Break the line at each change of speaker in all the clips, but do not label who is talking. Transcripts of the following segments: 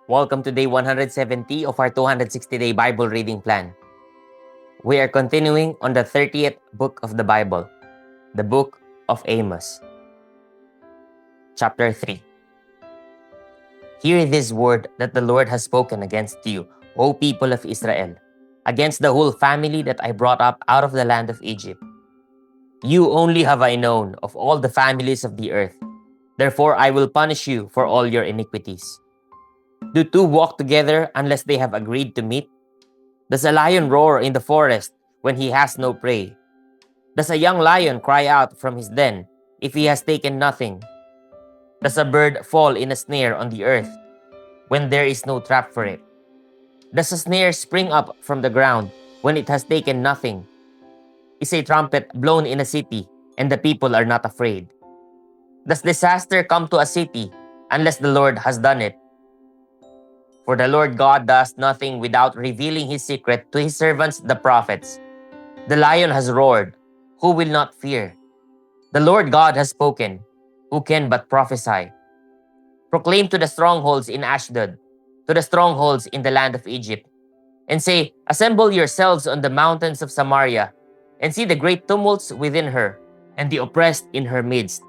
Welcome to day 170 of our 260-day Bible reading plan. We are continuing on the 30th book of the Bible, the book of Amos. Chapter 3. Hear this word that the Lord has spoken against you, O people of Israel, against the whole family that I brought up out of the land of Egypt. You only have I known of all the families of the earth. Therefore I will punish you for all your iniquities. Do two walk together unless they have agreed to meet? Does a lion roar in the forest when he has no prey? Does a young lion cry out from his den if he has taken nothing? Does a bird fall in a snare on the earth when there is no trap for it? Does a snare spring up from the ground when it has taken nothing? Is a trumpet blown in a city and the people are not afraid? Does disaster come to a city unless the Lord has done it? For the Lord God does nothing without revealing his secret to his servants the prophets. The lion has roared, who will not fear? The Lord God has spoken, who can but prophesy? Proclaim to the strongholds in Ashdod, to the strongholds in the land of Egypt, and say, assemble yourselves on the mountains of Samaria, and see the great tumults within her, and the oppressed in her midst.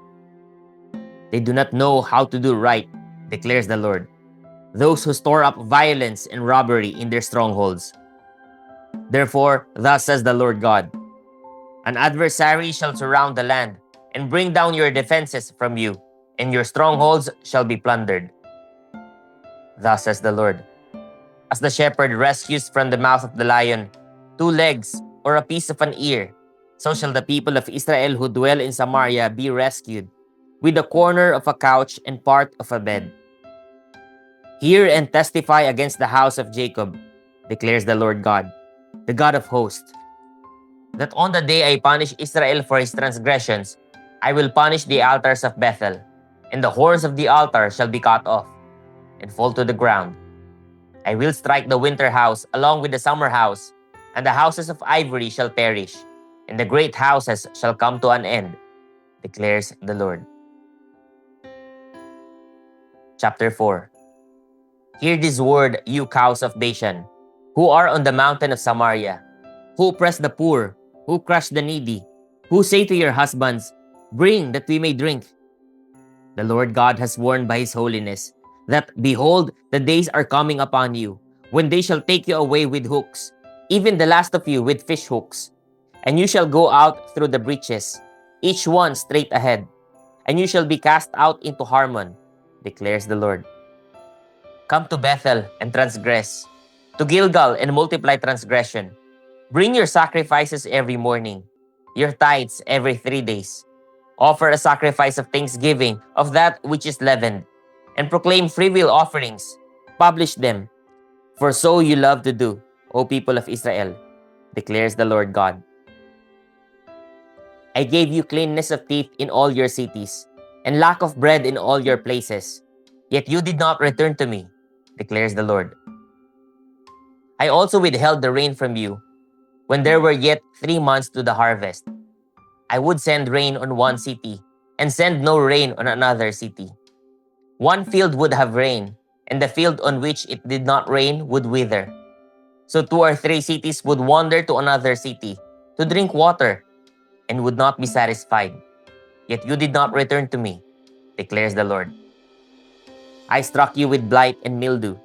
They do not know how to do right, declares the Lord. Those who store up violence and robbery in their strongholds. Therefore, thus says the Lord God, an adversary shall surround the land, and bring down your defenses from you, and your strongholds shall be plundered. Thus says the Lord, as the shepherd rescues from the mouth of the lion 2 legs or a piece of an ear, so shall the people of Israel who dwell in Samaria be rescued, with a corner of a couch and part of a bed. Hear and testify against the house of Jacob, declares the Lord God, the God of hosts, that on the day I punish Israel for his transgressions, I will punish the altars of Bethel, and the horns of the altar shall be cut off and fall to the ground. I will strike the winter house along with the summer house, and the houses of ivory shall perish, and the great houses shall come to an end, declares the Lord. Chapter 4. Hear this word, you cows of Bashan, who are on the mountain of Samaria, who oppress the poor, who crush the needy, who say to your husbands, bring that we may drink. The Lord God has sworn by his holiness that, behold, the days are coming upon you, when they shall take you away with hooks, even the last of you with fish hooks. And you shall go out through the breaches, each one straight ahead, and you shall be cast out into Harmon, declares the Lord. Come to Bethel and transgress, to Gilgal and multiply transgression. Bring your sacrifices every morning, your tithes every 3 days. Offer a sacrifice of thanksgiving of that which is leavened, and proclaim freewill offerings. Publish them, for so you love to do, O people of Israel, declares the Lord God. I gave you cleanness of teeth in all your cities, and lack of bread in all your places. Yet you did not return to me, declares the Lord. I also withheld the rain from you, when there were yet 3 months to the harvest. I would send rain on one city, and send no rain on another city. One field would have rain, and the field on which it did not rain would wither. So 2 or 3 cities would wander to another city, to drink water, and would not be satisfied. Yet you did not return to me, declares the Lord. I struck you with blight and mildew,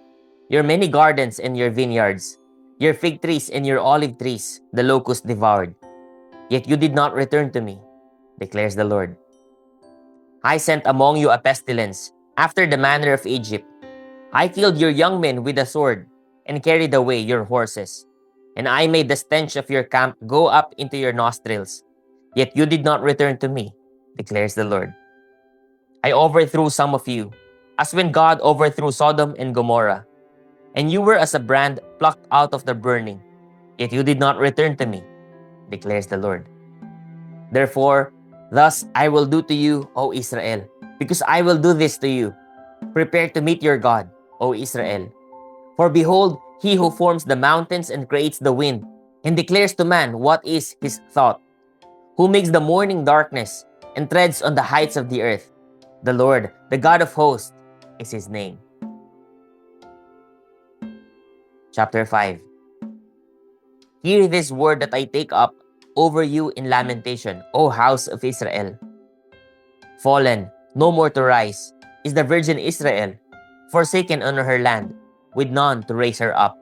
your many gardens and your vineyards, your fig trees and your olive trees, the locust devoured. Yet you did not return to me, declares the Lord. I sent among you a pestilence, after the manner of Egypt. I killed your young men with a sword, and carried away your horses. And I made the stench of your camp go up into your nostrils. Yet you did not return to me, declares the Lord. I overthrew some of you, as when God overthrew Sodom and Gomorrah. And you were as a brand plucked out of the burning, yet you did not return to me, declares the Lord. Therefore, thus I will do to you, O Israel, because I will do this to you. Prepare to meet your God, O Israel. For behold, he who forms the mountains and creates the wind, and declares to man what is his thought, who makes the morning darkness, and treads on the heights of the earth. The Lord, the God of hosts, is his name. Chapter 5. Hear this word that I take up over you in lamentation, O house of Israel. Fallen, no more to rise, is the virgin Israel, forsaken on her land, with none to raise her up.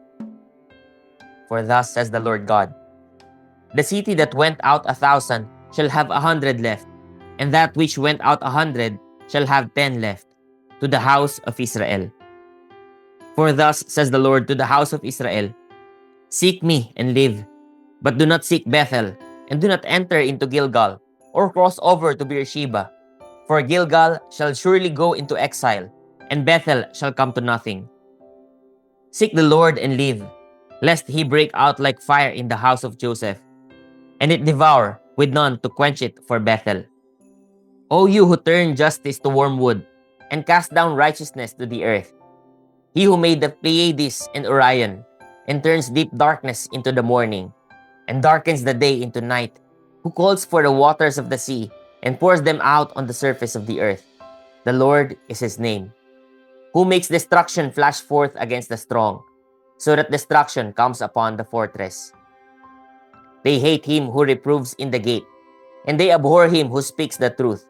For thus says the Lord God, the city that went out 1,000 shall have 100 left, and that which went out 100 shall have 10 left, to the house of Israel. For thus says the Lord to the house of Israel, seek me and live, but do not seek Bethel, and do not enter into Gilgal, or cross over to Beersheba. For Gilgal shall surely go into exile, and Bethel shall come to nothing. Seek the Lord and live, lest he break out like fire in the house of Joseph, and it devour with none to quench it for Bethel. O you who turn justice to wormwood, and cast down righteousness to the earth, he who made the Pleiades and Orion, and turns deep darkness into the morning, and darkens the day into night, who calls for the waters of the sea, and pours them out on the surface of the earth. The Lord is his name. Who makes destruction flash forth against the strong, so that destruction comes upon the fortress. They hate him who reproves in the gate, and they abhor him who speaks the truth.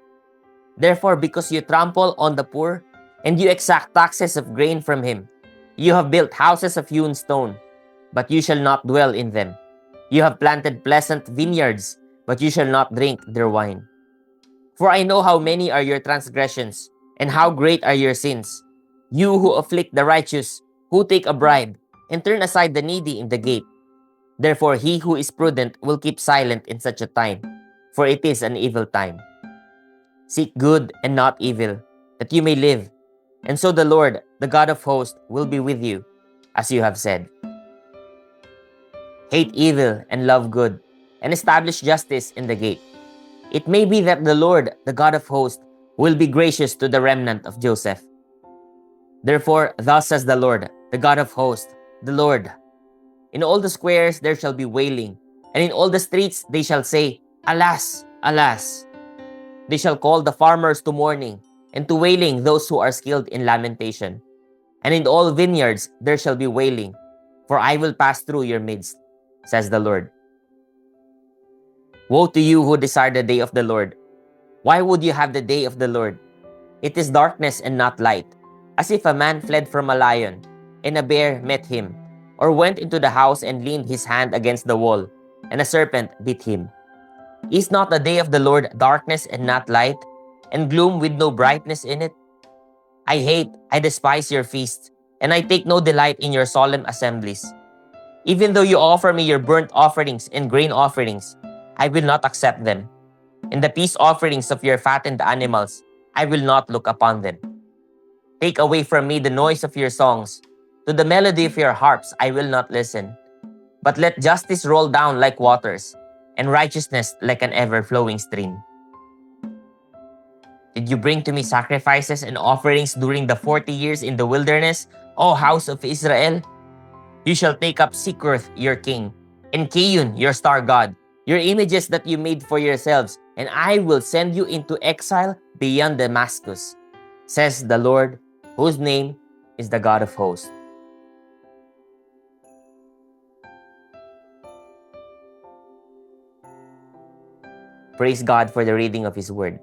Therefore, because you trample on the poor, and you exact taxes of grain from him, you have built houses of hewn stone, but you shall not dwell in them. You have planted pleasant vineyards, but you shall not drink their wine. For I know how many are your transgressions, and how great are your sins. You who afflict the righteous, who take a bribe, and turn aside the needy in the gate. Therefore he who is prudent will keep silent in such a time, for it is an evil time. Seek good and not evil, that you may live, and so the Lord, the God of hosts, will be with you, as you have said. Hate evil and love good, and establish justice in the gate. It may be that the Lord, the God of hosts, will be gracious to the remnant of Joseph. Therefore, thus says the Lord, the God of hosts, the Lord, in all the squares there shall be wailing, and in all the streets they shall say, Alas, alas! They shall call the farmers to mourning, and to wailing those who are skilled in lamentation. And in all vineyards there shall be wailing, for I will pass through your midst, says the Lord. Woe to you who desire the day of the Lord! Why would you have the day of the Lord? It is darkness and not light, as if a man fled from a lion, and a bear met him, or went into the house and leaned his hand against the wall, and a serpent bit him. Is not the day of the Lord darkness and not light, and gloom with no brightness in it? I despise your feasts, and I take no delight in your solemn assemblies. Even though you offer me your burnt offerings and grain offerings, I will not accept them. And the peace offerings of your fattened animals, I will not look upon them. Take away from me the noise of your songs. To the melody of your harps I will not listen. But let justice roll down like waters, and righteousness like an ever-flowing stream. Did you bring to me sacrifices and offerings during the 40 years in the wilderness, O house of Israel? You shall take up Sikruth, your king, and Kiyun, your star god, your images that you made for yourselves, and I will send you into exile beyond Damascus, says the Lord, whose name is the God of hosts. Praise God for the reading of His word.